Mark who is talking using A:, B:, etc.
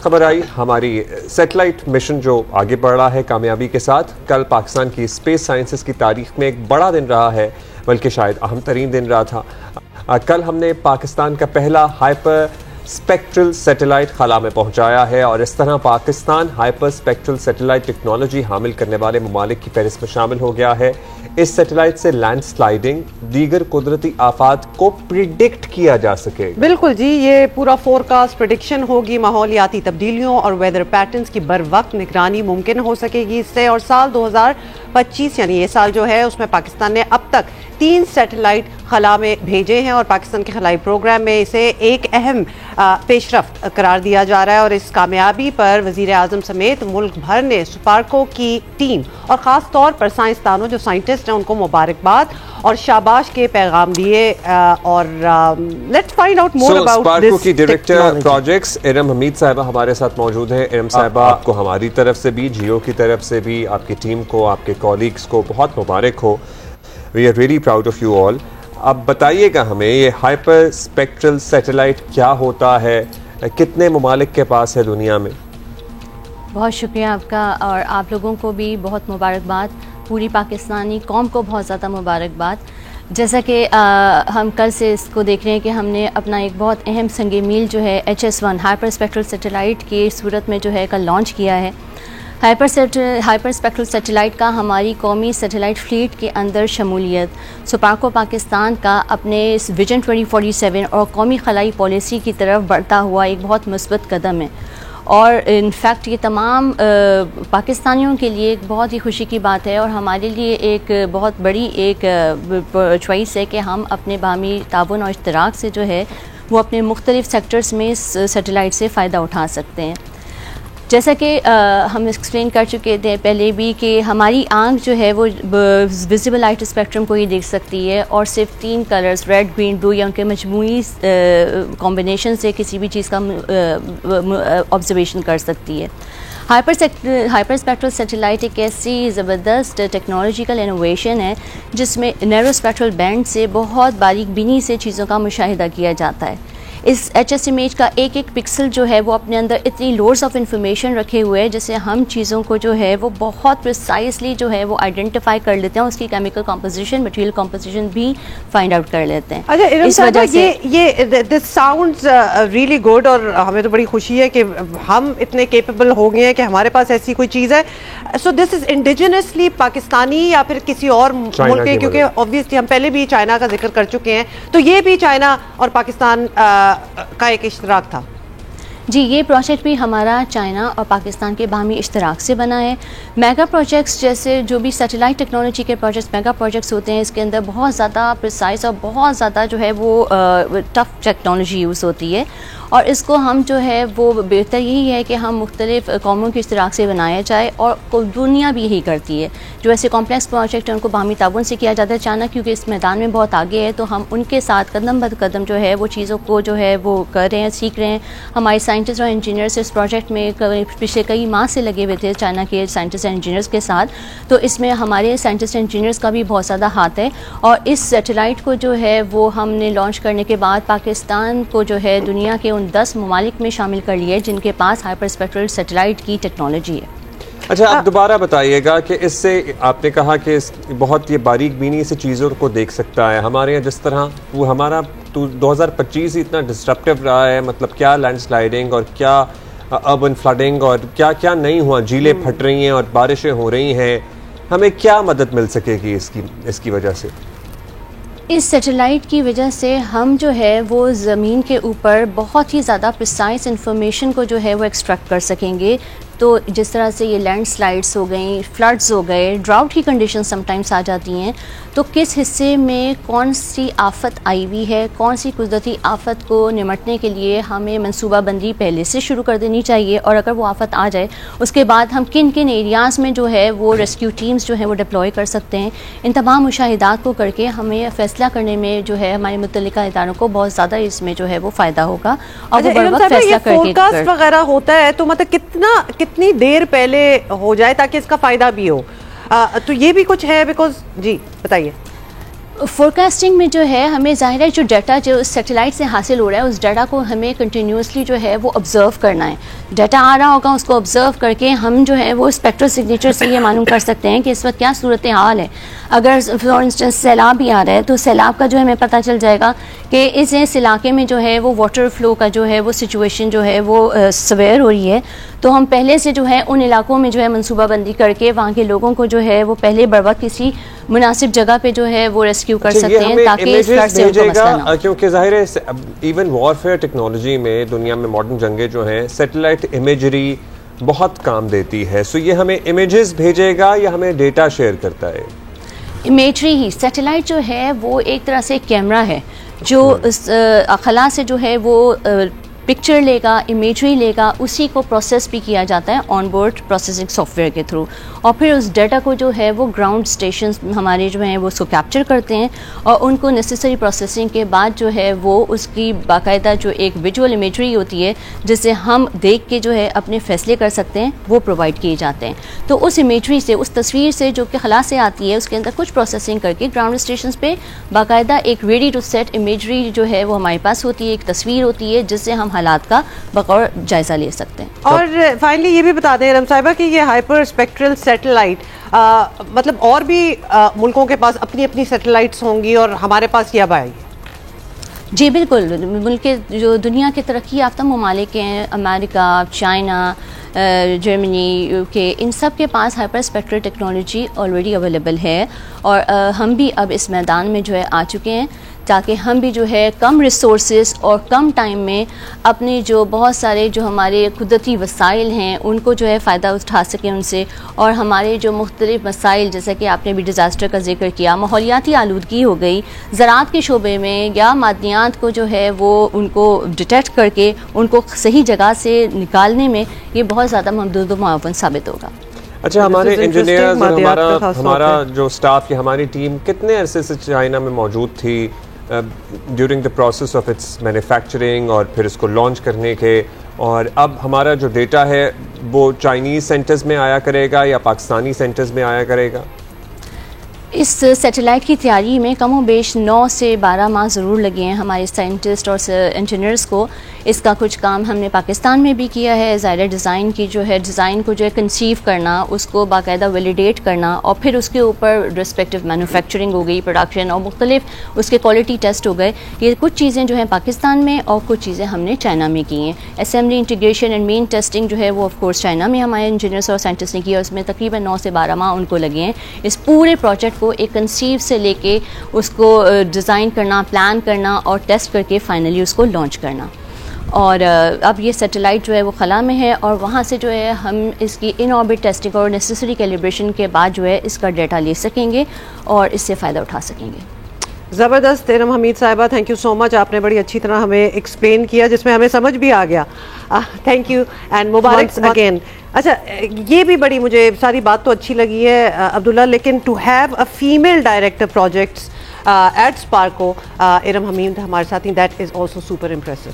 A: खबर आई हमारी satellite mission जो आगे बढ़ रहा है कामयाबी के साथ। कल पाकिस्तान की स्पेस साइंसेस की तारीख में एक बड़ा दिन रहा है, बल्कि शायद अहम तरीन दिन रहा था। कल हमने पाकिस्तान का पहला हाइपर स्पेक्ट्रल सैटेलाइट खला में पहुंचाया है और इस तरह Pakistan hyper spectral satellite technology हामिल करने वाले ममालिक की फहरिस्त में शामिल हो गया है। इस सैटेलाइट से लैंडस्लाइडिंग, दीगर कुदरती आफात को प्रिडिक्ट किया जा सके।
B: बिल्कुल जी, ये पूरा फोरकास्ट प्रेडिक्शन होगी, माहौलियाती तब्दीलियों और वेदर पैटर्न्स की बर वक्त निगरानी मुमकिन हो सकेगी इससे। और साल 2025 यानी ये साल जो है उसमें पाकिस्तान ने अब तक 3 सैटेलाइट खला में भेजे हैं और पाकिस्तान के खलाई प्रोग्राम में इसे एक अहम पेशरफ्त करार दिया जा रहा है। और इस कामयाबी पर वजीर आजम समेत मुल्क भर ने स्पार्को की टीम और ख़ास तौर पर साइंसदानों जो साइंटिस्ट हैं उनको मुबारकबाद और शाबाश के पैगाम दिए। और let's find out more about
A: Sparco की डायरेक्टर प्रोजेक्ट्स इरम हमीद साहिबा हमारे साथ मौजूद हैं। इरम साहिबा, आपको हमारी तरफ से भी, जियो की तरफ से भी, आपकी टीम को, आपके कॉलीग्स को बहुत मुबारक हो। We are really proud of you all. अब बताइएगा हमें, ये हाइपर स्पेक्ट्रल सैटेलाइट क्या होता है, कितने ममालिक के पास है दुनिया में?
C: बहुत शुक्रिया आपका, और आप लोगों को भी बहुत मुबारकबाद, पूरी पाकिस्तानी कौम को बहुत ज़्यादा मुबारकबाद। जैसा कि हम कल से इसको देख रहे हैं कि हमने अपना एक बहुत अहम संग मील जो है HS-1 हाइपर स्पेक्ट्रल सैटेलाइट की सूरत में जो है कल लॉन्च किया है। हाइपर स्पेक्ट्रल सैटेलाइट का हमारी कौमी सैटेलाइट फ्लीट के अंदर शमूलियत, स्पार्को पाकिस्तान का अपने इस विजन 2047 और कौमी खलाई पॉलिसी की तरफ बढ़ता हुआ एक बहुत मुस्बत कदम है। और इनफैक्ट ये तमाम पाकिस्तानियों के लिए एक बहुत ही खुशी की बात है और हमारे लिए एक बहुत बड़ी एक चॉइस है कि हम अपने बाहमी ताउन और इश्तराक से जो है वो अपने मुख्तलिफ सेक्टर्स में इस सैटेलाइट से फ़ायदा उठा सकते हैं। जैसा कि हम एक्सप्लेन कर चुके थे पहले भी कि हमारी आंख जो है वो विजिबल लाइट स्पेक्ट्रम को ही देख सकती है और सिर्फ 3 कलर्स रेड, ग्रीन, ब्लू या उनके मजमूई कॉम्बिनेशन से किसी भी चीज़ का ऑब्जर्वेशन कर सकती है। हाइपर स्पेक्ट्रल सैटेलाइट एक ऐसी ज़बरदस्त टेक्नोलॉजिकल इनोवेशन है जिसमें नैरो स्पेक्ट्रल बैंड से बहुत बारीक बीनी से चीज़ों का मुशाहिदा किया जाता है। इस HS इमेज का एक एक पिक्सल जो है वो अपने अंदर इतनी लोड्स ऑफ इंफॉर्मेशन रखे हुए हैं जिससे हम चीज़ों को जो है वो बहुत प्रिसाइसली जो है वो आइडेंटिफाई कर लेते हैं, उसकी केमिकल कंपोजिशन, मटेरियल कंपोजिशन भी फाइंड आउट कर लेते हैं।
B: अच्छा इस वजह से ये दिस साउंड्स रियली गुड और हमें तो बड़ी खुशी है कि हम इतने केपेबल हो गए हैं कि हमारे पास ऐसी कोई चीज़ है। So this is indigenously Pakistani या फिर किसी और मुल्क के, क्योंकि ऑब्वियसली हम पहले भी चाइना का जिक्र कर चुके हैं, तो ये भी चाइना और पाकिस्तान का एक इश्तराक था।
C: जी, ये प्रोजेक्ट भी हमारा चाइना और पाकिस्तान के बाहमी इश्तराक से बना है। मेगा प्रोजेक्ट्स जैसे जो भी सैटेलाइट टेक्नोलॉजी के प्रोजेक्ट्स मेगा प्रोजेक्ट्स होते हैं, इसके अंदर बहुत ज़्यादा प्रिसाइज और बहुत ज़्यादा जो है वो टफ टेक्नोलॉजी यूज़ होती है और इसको हम जो है वो बेहतर यही है कि हम मुख्तलिफ कौमों के इश्तराक से बनाया जाए और दुनिया भी यही करती है। जो ऐसे कॉम्प्लेक्स प्रोजेक्ट हैं उनको बाहमी ताउन से किया जाता है। चाइना क्योंकि इस मैदान में बहुत आगे है तो हम उनके साथ कदम ब कदम जो है वो चीज़ों को जो है वो कर रहे हैं, सीख रहे हैं। हमारे साइंटिस्ट और इंजीनियर्स इस प्रोजेक्ट में पिछले कई माह से लगे हुए थे चाइना के साइंटिस्ट एंड इंजीनियर्स के साथ, तो इसमें हमारे साइंटिस्ट एंड इंजीनियर्स का भी बहुत ज़्यादा हाथ है। और इस सैटेलाइट को जो है वो हमने लॉन्च करने के बाद पाकिस्तान को जो है दुनिया के उन 10 ममालिक में शामिल कर लिया है जिनके पास हाइपर स्पेक्ट्रल सैटेलाइट की टेक्नोलॉजी है।
A: अच्छा, आप दोबारा बताइएगा कि इससे आपने कहा कि बहुत ये बारीक बीनी से चीज़ों को देख सकता है। हमारे यहाँ जिस तरह वो हमारा 2025 ही इतना डिस्ट्रप्टिव रहा है, मतलब क्या लैंडस्लाइडिंग और क्या अर्बन फ्लडिंग और क्या क्या नहीं हुआ, झीलें फट रही हैं और बारिशें हो रही हैं, हमें क्या मदद मिल सकेगी इसकी वजह से?
C: इस सैटेलाइट की वजह से हम जो है वो ज़मीन के ऊपर बहुत ही ज़्यादा प्रिसाइज इन्फॉर्मेशन को जो है वो एक्सट्रैक्ट कर सकेंगे। तो जिस तरह से ये लैंडस्लाइड्स हो गई, फ्लड्स हो गए, ड्राउट की कंडीशन समटाइम्स आ जाती हैं, तो किस हिस्से में कौन सी आफत आई हुई है, कौन सी कुदरती आफत को निमटने के लिए हमें मनसूबाबंदी पहले से शुरू कर देनी चाहिए और अगर वो आफत आ जाए उसके बाद हम किन किन एरियाज़ में जो है वो रेस्क्यू टीम्स जो है वो डिप्लॉय कर सकते हैं। इन तमाम मुशाहिदात को करके हमें फैसला करने में जो है हमारे मुतल्लिका इदारों को बहुत ज़्यादा इसमें जो है वो फ़ायदा होगा और वो बर वक्त फैसला करके
B: वगैरह होता है। तो मतलब कितनी देर पहले हो जाए ताकि इसका फ़ायदा भी हो, तो ये भी कुछ है बिकॉज जी बताइए।
C: फोरकास्टिंग में जो है हमें ज़ाहिर है जो डाटा जो सैटेलाइट से हासिल हो रहा है उस डाटा को हमें कंटिन्यूसली जो है वो ऑब्ज़र्व करना है। डाटा आ रहा होगा उसको ऑब्ज़र्व करके हम जो है वो स्पेक्ट्रल सिग्नेचर से ये मालूम कर सकते हैं कि इस वक्त क्या सूरत हाल है। अगर फॉर इंस्टेंस सैलाब भी आ रहा है तो सैलाब का जो है हमें पता चल जाएगा कि इस इलाके में जो है वो वाटर फ्लो का जो है वो सिचुएशन जो है वो सवेयर हो रही है। तो हम पहले से जो है उन इलाकों में जो है मनसूबाबंदी करके वहाँ के लोगों को जो है वो पहले बरवक्त किसी मुनासिब जगह पे जो है वो रेस्क्यू कर सकते हैं ताकि इस फ्लड से उनको मसला ना हो।
A: क्योंकि जाहिर है इवन वॉरफेयर टेक्नोलॉजी में दुनिया में मॉडर्न जंगें जो हैं सैटेलाइट इमेजरी बहुत काम देती है। सो ये हमें इमेजेस भेजेगा या हमें डेटा शेयर करता है?
C: इमेजरी ही, सैटेलाइट जो है वो एक तरह से कैमरा है जो खला से जो है वो पिक्चर लेगा, इमेजरी लेगा, उसी को प्रोसेस भी किया जाता है ऑन बोर्ड प्रोसेसिंग सॉफ्टवेयर के थ्रू और फिर उस डाटा को जो है वो ग्राउंड स्टेशन हमारे जो हैं वो उसको कैप्चर करते हैं और उनको नेसेसरी प्रोसेसिंग के बाद जो है वो उसकी बाकायदा जो एक विजुअल इमेजरी होती है जिसे हम देख के जो है अपने फैसले कर सकते हैं वो प्रोवाइड किए जाते हैं। तो उस इमेजरी से, उस तस्वीर से जो कि खला से आती है उसके अंदर कुछ प्रोसेसिंग करके ग्राउंड स्टेशन पे बाकायदा एक रेडी टू सेट इमेजरी जो है वो हमारे पास होती है, एक तस्वीर होती है जिससे हम हालात का बगौर जायजा ले सकते हैं।
B: और फाइनली ये भी बता दें रम साहिबा कि ये हाइपर स्पेक्ट्रल सैटेलाइट मतलब और भी मुल्कों के पास अपनी अपनी सैटेलाइट्स होंगी और हमारे पास ये अब आएगी?
C: जी बिल्कुल, मुल्क जो दुनिया के तरक्की याफ्ता ममालिक हैं, अमेरिका, चाइना, जर्मनी, यूके, इन सब के पास hyper spectral technology already available है और हम भी अब इस मैदान में जो है आ चुके हैं ताकि हम भी जो है कम रिसोर्सेज और कम टाइम में अपने जो बहुत सारे जो हमारे कुदरती वसाइल हैं उनको जो है फ़ायदा उठा सकें उनसे और हमारे जो मुख्तलिफ मसाइल जैसा कि आपने भी डिज़ास्टर का जिक्र किया, माहौलियाती आलूदगी हो गई, ज़राअत के शोबे में या मादनियात को जो है वो उनको डिटेक्ट करके उनको सही जगह से निकालने में ये बहुत ज़्यादा ममदूद व मुआवन साबित होगा।
A: अच्छा, हमारे इंजीनियर्स और हमारा जो स्टाफ की हमारी टीम कितने अरसे से चाइना में मौजूद थी during the process of its manufacturing और फिर इसको लॉन्च करने के, और अब हमारा जो डेटा है वो चाइनीज़ सेंटर्स में आया करेगा या पाकिस्तानी सेंटर्स में आया करेगा?
C: इस सैटेलाइट की तैयारी में कम बेश 9 से 12 माह ज़रूर लगे हैं हमारे साइंटिस्ट और इंजीनियर्स को। इसका कुछ काम हमने पाकिस्तान में भी किया है। ज़ाहिर डिज़ाइन की जो है डिज़ाइन को जो है कंसीव करना, उसको बाकायदा वैलिडेट करना और फिर उसके ऊपर रिस्पेक्टिव मैन्युफैक्चरिंग हो गई, प्रोडक्शन और मुख्तलिफ उसके क्वालिटी टेस्ट हो गए। ये कुछ चीज़ें जो हैं पाकिस्तान में और कुछ चीज़ें हमने चाइना में की हैं। Assembly, integration and main testing जो है वो ऑफ कोर्स चाइना में हमारे इंजीनियर्स और साइंटिस्ट ने की और उसमें तकरीबन 9 से 12 माह उनको लगे हैं इस पूरे प्रोजेक्ट को एक कंसीव से लेके उसको डिज़ाइन करना, प्लान करना और टेस्ट करके फाइनली उसको लॉन्च करना। और अब ये सैटेलाइट जो है वो खला में है और वहाँ से जो है हम इसकी इन ऑर्बिट टेस्टिंग और नेसेसरी कैलिब्रेशन के बाद जो है इसका डाटा ले सकेंगे और इससे फ़ायदा उठा सकेंगे।
B: ज़बरदस्त। इरम हमीद साहिबा, थैंक यू सो मच। आपने बड़ी अच्छी तरह हमें एक्सप्लेन किया जिसमें हमें समझ भी आ गया। Thank you and Mubarak again. अच्छा, ये भी बड़ी मुझे सारी बात तो अच्छी लगी है अब्दुल्ला, लेकिन to have a female director projects at SUPARCO, Iram Hameed हमारे साथ ही, that is also super impressive.